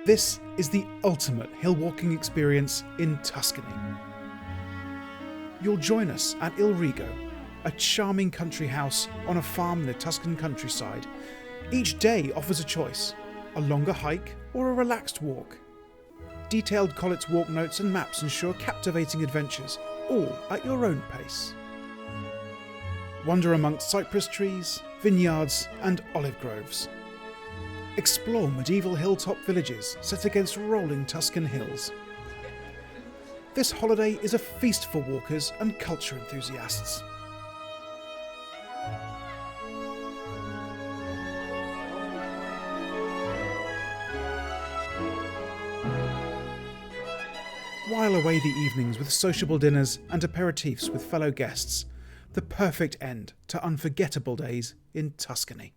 This is the ultimate hill walking experience in Tuscany. You'll join us at Il Rigo, a charming country house on a farm in the Tuscan countryside. Each day offers a choice, a longer hike or a relaxed walk. Detailed Collett's walk notes and maps ensure captivating adventures, all at your own pace. Wander amongst cypress trees, vineyards and olive groves. Explore medieval hilltop villages set against rolling Tuscan hills. This holiday is a feast for walkers and culture enthusiasts. While away the evenings with sociable dinners and aperitifs with fellow guests, the perfect end to unforgettable days in Tuscany.